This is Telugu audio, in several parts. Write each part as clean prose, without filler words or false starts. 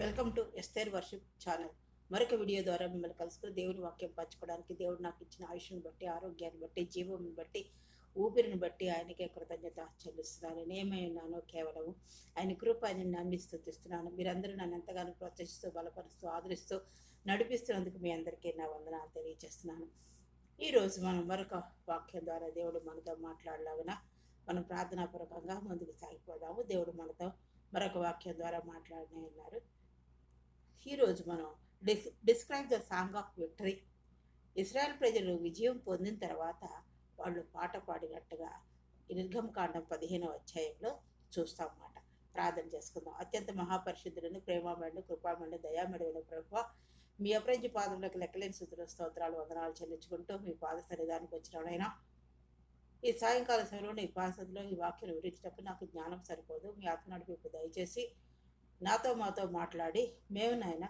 Welcome to Esther worship channel. మరొక వీడియో ద్వారా మిమ్మల్ని కలుసుకుని దేవుని వాక్యం పంచుకోవడానికి దేవుడు నాకు ఇచ్చిన ఆయుష్ను బట్టి, ఆరోగ్యాన్ని బట్టి, జీవం బట్టి, ఊపిరిని బట్టి ఆయనకే కృతజ్ఞత చెల్లిస్తున్నాను. నేనేమై ఉన్నానో కేవలం ఆయన కృప ఆయన నమ్మి స్తుతిస్తున్నాను. మీరందరూ నన్ను ఎంతగానో ప్రోత్సహిస్తూ, బలపరుస్తూ, ఆదరిస్తూ నడిపిస్తున్నందుకు మీ అందరికీ నా వందనాలు తెలియజేస్తున్నాను. ఈరోజు మనం మరొక వాక్యం ద్వారా దేవుడు మనతో మాట్లాడలాగున మనం ప్రార్థనాపూర్వకంగా ముందుకు సాగిపోదాము. దేవుడు మనతో మరొక వాక్యం ద్వారా మాట్లాడనే ఉన్నారు. ఈరోజు మనం describe the song of victory. Israel ప్రజలు విజయం పొందిన తర్వాత వాళ్ళు పాట పాడినట్టుగా నిర్గమకాండం 15వ అధ్యాయంలో చూస్తాం అన్నమాట. ప్రార్థన చేసుకుందాం. అత్యంత మహాపరిశుద్ధులను, ప్రేమమయుడు, కృపామయుడు, దయామయుడైన ప్రభువా, మీ అపరంజి పాదములకు లెక్కలేని స్తుతులు, స్తోత్రాలు, వందనాలు చెల్లించుకుంటూ మీ పాద సన్నిధానికి వచ్చినైనా ఈ సాయంకాల సమయంలో ఈ పాసంలో ఈ వాక్యం వివరించినప్పుడు నాకు జ్ఞానం సరిపోదు. మీ ఆత్మ నడిపి దయచేసి నాతో మాతో మాట్లాడి మేము నాయన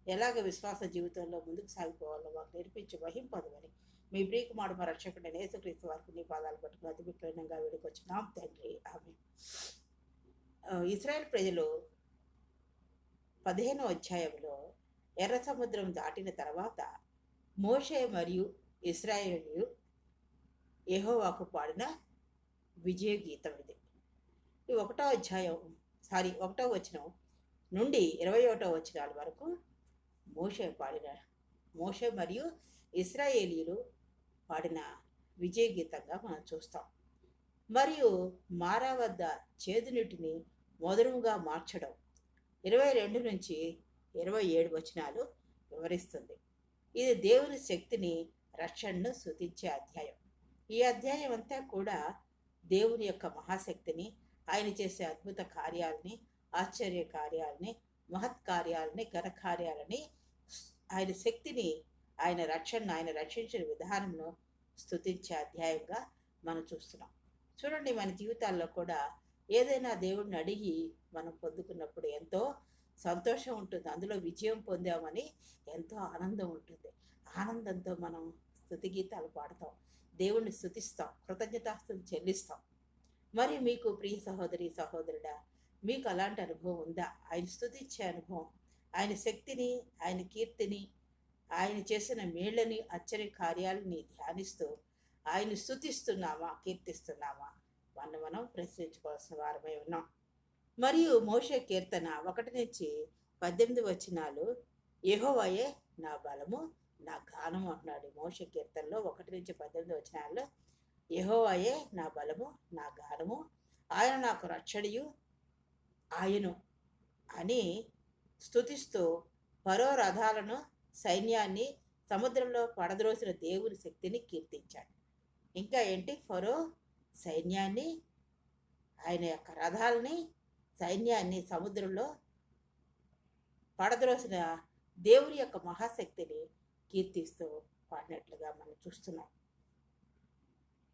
ఎలాగ విశ్వాస జీవితంలో ముందుకు సాగిపోవాలో మాకు నేర్పించి వహింపదమని మీ ప్రియకుమారుడు మా రక్షకుడైన యేసుక్రీస్తు వారికి నీ పాదాలు పట్టుకుని అతి విక్రయంగా వేడుకొచ్చినాం తండ్రి, ఆమేన్. ఇశ్రాయేల్ ప్రజలు 15వ అధ్యాయంలో ఎర్ర సముద్రం దాటిన తర్వాత మోషే మరియు ఇశ్రాయేలీయులు యెహోవాకు పాడిన విజయ గీతం ఇది. ఈ 1వ వచనం నుండి 21వ వచనాల వరకు మోషే మరియు ఇశ్రాయేలీయులు పాడిన విజయ గీతంగా మనం చూస్తాం. మరియు మారా వద్ద చేదునీటిని మధురముగా మార్చడం 22 నుంచి 27 వచనాలు వివరిస్తుంది. ఇది దేవుని శక్తిని, రక్షణను స్తుతించే అధ్యాయం. ఈ అధ్యాయం అంతా కూడా దేవుని యొక్క మహాశక్తిని, ఆయన చేసే అద్భుత కార్యాలని, ఆశ్చర్య కార్యాలని, మహత్ కార్యాలని, ఘనకార్యాలని, ఆయన శక్తిని, ఆయన రక్షణను, ఆయన రక్షించిన విధానంలో స్తుతించే అధ్యాయంగా మనం చూస్తున్నాం. చూడండి, మన జీవితాల్లో కూడా ఏదైనా దేవుడిని అడిగి మనం పొందుకున్నప్పుడు ఎంతో సంతోషం ఉంటుంది. అందులో విజయం పొందామని ఎంతో ఆనందం ఉంటుంది. ఆనందంతో మనం స్తుతి గీతాలు పాడతాం, దేవుణ్ణి స్తుతిస్తాం, కృతజ్ఞతాస్తులు చెల్లిస్తాం. మరి మీకు ప్రియ సహోదరి సహోదరుడా, మీకు అలాంటి అనుభవం ఉందా? ఆయన స్తుతించే అనుభవం, ఆయన శక్తిని, ఆయన కీర్తిని, ఆయన చేసిన మేళ్ళని, ఆశ్చర్య కార్యాలని ధ్యానిస్తూ ఆయన స్తుతిస్తున్నామా, కీర్తిస్తున్నామా? మనం ప్రశ్నించుకోవాల్సిన వారమై ఉన్నాం. మరియు మోషే కీర్తన 1 నుంచి 18 వచనాలు యెహోవాయే నా బలము, నా గానము అంటున్నాడు. మోషే కీర్తనలో 1 నుంచి 18 వచనాల్లో యెహోవాయే నా బలము, నా గానము, ఆయన నాకు రక్షణయు ఆయను అని స్తుతిస్తూ ఫరో రథాలను, సైన్యాన్ని సముద్రంలో పడద్రోసిన దేవుని శక్తిని కీర్తించాడు. ఇంకా ఏంటి? ఫరో సైన్యాన్ని, ఆయన యొక్క రథాలని, సైన్యాన్ని సముద్రంలో పడద్రోసిన దేవుని యొక్క మహాశక్తిని కీర్తిస్తూ పాడినట్లుగా మనం చూస్తున్నాం.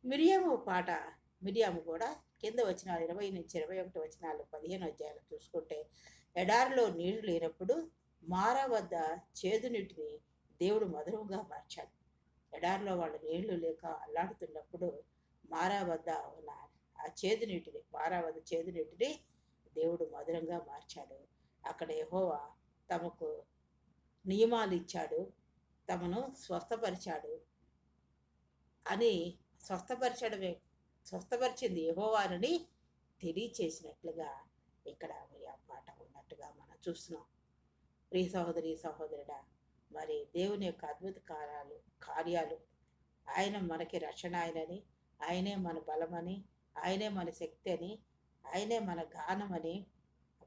మిరియాము కూడా కింద వచనాలు 20 నుంచి 21 వచనాలు 15 అధ్యాయాలు చూసుకుంటే, ఎడారిలో నీళ్లు లేనప్పుడు మారా వద్ద చేదునీటిని దేవుడు మధురంగా మార్చాడు. ఎడారిలో వాళ్ళు నీళ్లు లేక అల్లాడుతున్నప్పుడు మారా వద్ద ఉన్న మారా వద్ద చేదునీటిని దేవుడు మధురంగా మార్చాడు. అక్కడ యెహోవా తమకు నియమాలు ఇచ్చాడు, తమను స్వస్థపరిచాడు అని స్వస్థపరిచింది యెహోవానని తెలియచేసినట్లుగా ఇక్కడ మరి ఆ పాట ఉన్నట్టుగా మనం చూస్తున్నాం. ప్రియ సహోదరి సహోదరుడా, మరి దేవుని యొక్క అద్భుత కార్యాలు, ఆయన మనకి రక్షణ ఆయనని, ఆయనే మన బలమని, ఆయనే మన శక్తి అని, ఆయనే మన గానమని,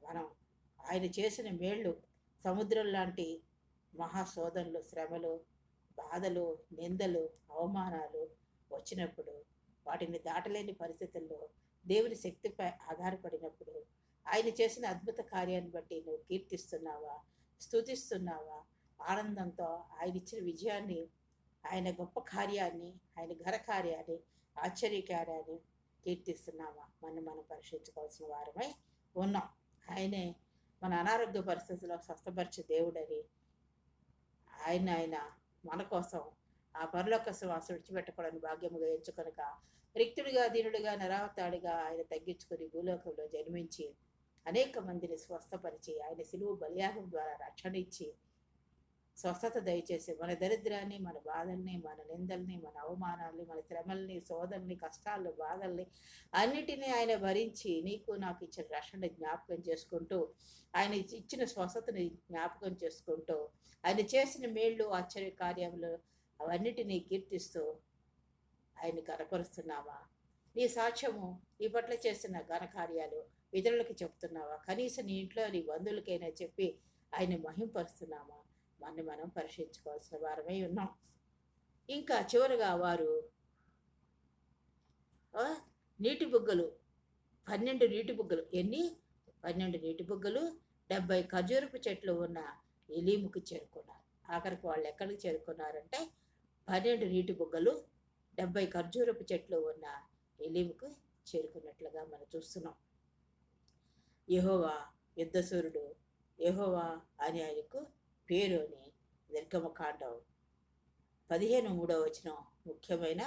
మనం ఆయన చేసిన మేళ్ళు, సముద్రం లాంటి మహాశోధనలు, శ్రమలు, బాధలు, నిందలు, అవమానాలు వచ్చినప్పుడు, వాటిని దాటలేని పరిస్థితుల్లో దేవుని శక్తిపై ఆధారపడినప్పుడు ఆయన చేసిన అద్భుత కార్యాన్ని బట్టి నువ్వు కీర్తిస్తున్నావా, స్తుతిస్తున్నావా? ఆనందంతో ఆయన ఇచ్చిన విజయాన్ని, ఆయన గొప్ప కార్యాన్ని, ఆయన ఘన కార్యాన్ని, ఆశ్చర్య కార్యాన్ని కీర్తిస్తున్నామా? మనం పరీక్షించుకోవాల్సిన వారమై ఉన్నాం. ఆయనే మన అనారోగ్య పరిస్థితుల్లో స్వస్థపరిచే దేవుడని, ఆయన మన కోసం ఆ పరలోక శ్వాస విడిచిపెట్టకూడని భాగ్యముగా ఎంచుకొనక రిక్తుడిగా, దీనుడిగా, నరావతాడిగా ఆయన తగ్గించుకొని భూలోకంలో జన్మించి అనేక మందిని స్వస్థపరిచి ఆయన సిలువ బలియాగం ద్వారా రక్షణ ఇచ్చి స్వస్థత దయచేసి మన దరిద్రాన్ని, మన బాధల్ని, మన నిందల్ని, మన అవమానాల్ని, మన శ్రమల్ని, శోధల్ని, కష్టాలు, బాధల్ని అన్నిటినీ ఆయన భరించి నీకు నాకు ఇచ్చిన రక్షణ జ్ఞాపకం చేసుకుంటూ, ఆయన ఇచ్చిన స్వస్థతని జ్ఞాపకం చేసుకుంటూ, ఆయన చేసిన మేళ్ళు, ఆశ్చర్య కార్యములు అవన్నిటినీ కీర్తిస్తూ ఆయన కనపరుస్తున్నావా? నీ సాక్ష్యము, నీ పట్ల చేసిన ఘనకార్యాలు ఇతరులకు చెప్తున్నావా? కనీసం నీ ఇంట్లో నీ బంధువులకైనా చెప్పి ఆయన మహింపరుస్తున్నామా? మనం పరీక్షించుకోవాల్సిన వారమై ఉన్నాం. ఇంకా చివరగా వారు నీటి బుగ్గలు 12 నీటి బుగ్గలు, 12 నీటి బుగ్గలు 70 ఖర్జూరపు చెట్లు ఉన్న ఎలీముకు చేరుకున్నారు. ఆఖరికి వాళ్ళు ఎక్కడికి చేరుకున్నారంటే 12 నీటి బుగ్గలు 70 ఖర్జూరపు చెట్లు ఉన్న ఎలీముకు చేరుకున్నట్లుగా మనం చూస్తున్నాం. యెహోవా యుద్ధసూరుడు, యెహోవా అని ఆయనకు పేరు అని నిర్గమకాండం 15:3 వచనం ముఖ్యమైన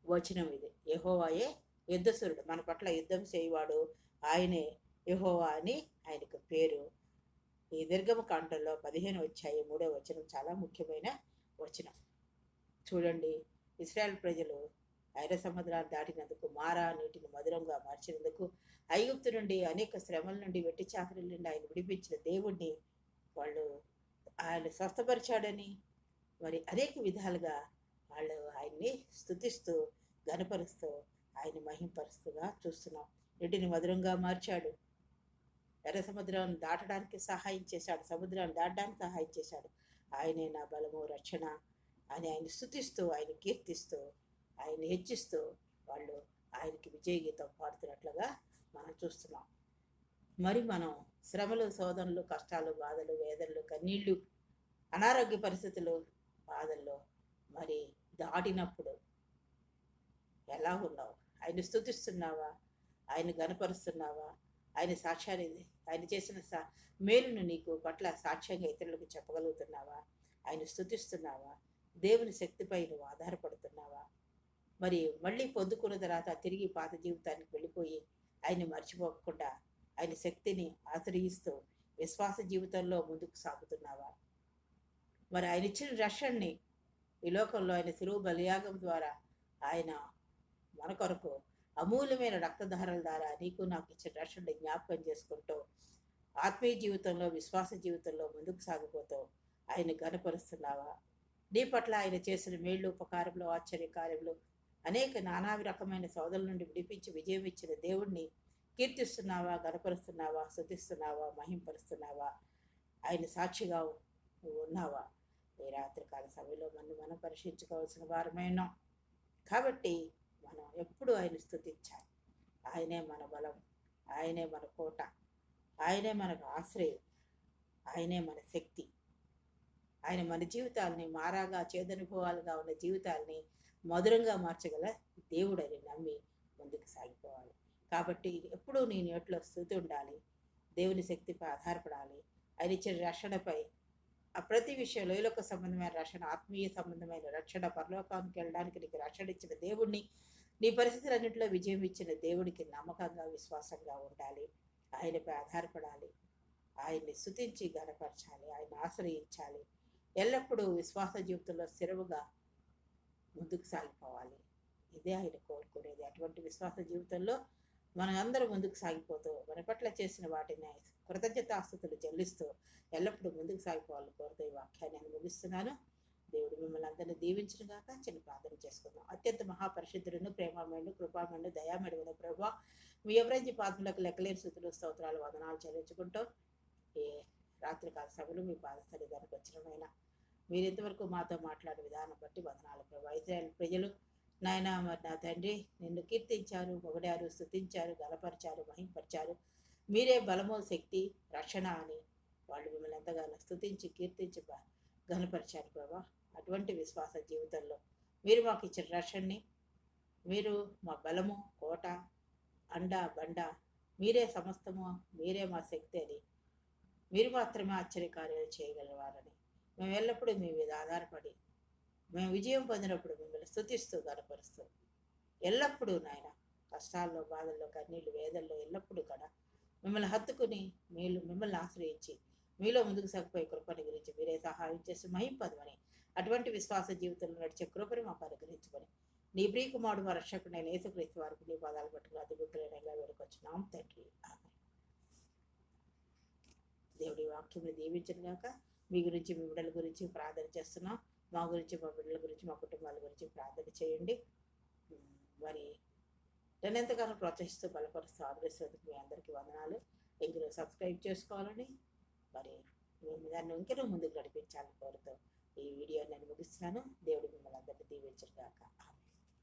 వచనం ఇది. యెహోవాయే యుద్ధసూరుడు, మన పట్ల యుద్ధం చేయవాడు ఆయనే యెహోవా అని ఆయనకు పేరు. ఈ నిర్గమకాండంలో 15:3 వచనం చాలా ముఖ్యమైన వచనం. చూడండి, ఇశ్రాయేల్ ప్రజలు ఐర సముద్రాన్ని దాటినందుకు, మారా నీటిని మధురంగా మార్చినందుకు, ఐగుప్తు నుండి అనేక శ్రమల నుండి, వెట్టి చాకరీల నుండి ఆయన విడిపించిన దేవుణ్ణి వాళ్ళు ఆయన స్వస్థపరిచాడని మరి అనేక విధాలుగా వాళ్ళు ఆయన్ని స్తుతిస్తూ ఘనపరుస్తూ ఆయన మహింపరుస్తుగా చూస్తున్నాం. నీటిని మధురంగా మార్చాడు, ఎర్ర సముద్రాన్ని దాటడానికి సహాయం చేశాడు, సముద్రాన్ని దాటడానికి సహాయం చేశాడు. ఆయనే నా బలము, రక్షణ అని ఆయన స్తుతిస్తూ, ఆయన కీర్తిస్తూ, ఆయన హెచ్చిస్తూ వాళ్ళు ఆయనకి విజయ గీతం పాడుతున్నట్లుగా మనం చూస్తున్నాం. మరి మనం శ్రమలు, శోధనలు, కష్టాలు, బాధలు, వేదనలు, కన్నీళ్ళు, అనారోగ్య పరిస్థితులు, బాధల్లో మరి దాటినప్పుడు ఎలా ఉన్నావు? ఆయన స్తుతిస్తున్నావా? ఆయన గనపరుస్తున్నావా? ఆయన సాక్ష్యాన్ని, ఆయన చేసిన మేలును నీకు పట్ల సాక్ష్యంగా ఇతరులకు చెప్పగలుగుతున్నావా? ఆయన స్తుతిస్తున్నావా? దేవుని శక్తిపై నువ్వు ఆధారపడుతున్నావా? మరి మళ్ళీ పొందుకున్న తర్వాత తిరిగి పాత జీవితానికి వెళ్ళిపోయి ఆయన మర్చిపోకుండా ఆయన శక్తిని ఆశ్రయిస్తూ విశ్వాస జీవితంలో ముందుకు సాగుతున్నావా? మరి ఆయన ఇచ్చిన రక్షణని ఈ లోకంలో ఆయన సిలువ బలియాగం ద్వారా ఆయన మన కొరకు అమూల్యమైన రక్తధారల ద్వారా నీకు నాకు ఇచ్చిన రక్షణని జ్ఞాపకం చేసుకుంటూ ఆత్మీయ జీవితంలో, విశ్వాస జీవితంలో ముందుకు సాగిపోతూ ఆయన గనపరుస్తున్నావా? నీ పట్ల ఆయన చేసిన మేళ్ళు, ఉపకారంలో, ఆశ్చర్య కార్యములు, అనేక నానా రకమైన సోదరుల నుండి విడిపించి విజయం ఇచ్చిన దేవుణ్ణి కీర్తిస్తున్నావా? గనపరుస్తున్నావా? స్తుతిస్తున్నావా? మహింపరుస్తున్నావా? ఆయన సాక్షిగా ఉన్నావా? ఈ రాత్రికాల సమయంలో మనం పరీక్షించుకోవాల్సిన వారమే ఉన్నాం. కాబట్టి మనం ఎప్పుడు ఆయన స్తుతించాలి. ఆయనే మన బలం, ఆయనే మన కోట, ఆయనే మనకు ఆశ్రయం, ఆయనే మన శక్తి. ఆయన మన జీవితాలని మారాగా, చేదనుభవాలుగా ఉన్న జీవితాలని మధురంగా మార్చగల దేవుడని నమ్మి ముందుకు సాగిపోవాలి. కాబట్టి ఎప్పుడూ నీ నోట్లో స్తుతి ఉండాలి, దేవుని శక్తిపై ఆధారపడాలి. ఆయన ఇచ్చిన రక్షణపై ప్రతి విషయంలో లోక సంబంధమైన రక్షణ, ఆత్మీయ సంబంధమైన రక్షణ, పరలోకానికి వెళ్ళడానికి నీకు రక్షణ ఇచ్చిన దేవుణ్ణి, నీ పరిస్థితులన్నింటిలో విజయం ఇచ్చిన దేవుడికి నమ్మకంగా, విశ్వాసంగా ఉండాలి. ఆయనపై ఆధారపడాలి, ఆయన్ని స్తుతించి గనపరచాలి, ఆయన ఆశ్రయించాలి. ఎల్లప్పుడూ విశ్వాస జీవితంలో స్థిరముగా ముందుకు సాగిపోవాలి. ఇదే ఆయన కోరుకునేది. అటువంటి విశ్వాస జీవితంలో మనం అందరూ ముందుకు సాగిపోతూ మన పట్ల చేసిన వాటిని కృతజ్ఞతాస్తుతులు చెల్లిస్తూ ఎల్లప్పుడూ ముందుకు సాగిపోవాలని కోరుతూ ఈ వాక్యాన్ని నేను ముగిస్తున్నాను. దేవుడు మిమ్మల్ని అందరినీ దీవించిన గాక. చిన్న ప్రార్థన చేసుకుందాం. అత్యంత మహాపరిశుద్ధులను, ప్రేమమయుడు, కృపామయుడు, దయామయుడు ప్రభా, మీ ఎవరైతే పాదములకు లెక్కలేని స్థుతులు, స్తోత్రాలు, వందనాలు చెల్లించుకుంటూ ఈ రాత్రికాల సభలు మీ పాదస్థలి దానికి వచ్చినమైనా మీరు ఇంతవరకు మాతో మాట్లాడే విధానం బట్టి వందనాలు ప్రభా. ఇశ్రాయేలు ప్రజలు నాయన మరి నా తండ్రి నిన్ను కీర్తించారు, పొగడారు, స్తుతించారు, గలపరిచారు, మహింపరిచారు. మీరే బలము, శక్తి, రక్షణ అని వాళ్ళు మిమ్మల్ని ఎంతగానో స్తుతించి, కీర్తించి ఘనపరిచారు ప్రభా. అటువంటి విశ్వాస జీవితంలో మీరు మాకు ఇచ్చిన రక్షణని, మీరు మా బలము, కోట, అండ, బండ, మీరే సమస్తము, మీరే మా శక్తి అని, మీరు మాత్రమే ఆశ్చర్యకార్యాలు చేయగలవారని మేము ఎల్లప్పుడూ మీ మీద ఆధారపడి మేము విజయం పొందినప్పుడు మిమ్మల్ని స్తుతిస్తూ గనపరుస్తూ ఎల్లప్పుడూ నాయన కష్టాల్లో, బాధల్లో, కన్నీళ్ళు, వేదల్లో ఎల్లప్పుడూ కూడా మిమ్మల్ని హత్తుకుని మిమ్మల్ని ఆశ్రయించి మీలో ముందుకు సాగిపోయే కృపని గురించి మీరే సహాయం చేసి మహింపదమని, అటువంటి విశ్వాస జీవితంలో నడిచే కృపని మాకు అనుగ్రహించమని, నీ ప్రియకుమారుడు మా రక్షకుడైన యేసుక్రీస్తు వారికి నీ పాదాలు పట్టుకుని అతిగుతులైనగా వేడుకొచ్చున్నాం తండ్రి. ఆమేన్. దేవుడి వాక్యం దీవించను గాక. మీ గురించి, మీ బిడ్డల గురించి ప్రార్థన చేస్తున్నాం. మా గురించి, మా బిడ్డల గురించి, మా కుటుంబాల గురించి ప్రార్థన చేయండి. మరి నన్ను ఎంతగానో ప్రోత్సహిస్తూ బలపరుస్తూ ఆదరిస్తున్నందుకు మీ అందరికీ వందనాలు. ఇందులో సబ్స్క్రైబ్ చేసుకోవాలని, మరి మేము దాన్ని ఇంకెన్నో ముందుకు నడిపించాలని కోరుతూ ఈ వీడియో నేను ముగిస్తున్నాను. దేవుడు మిమ్మల్ని అందరినీ దీవించను గాక.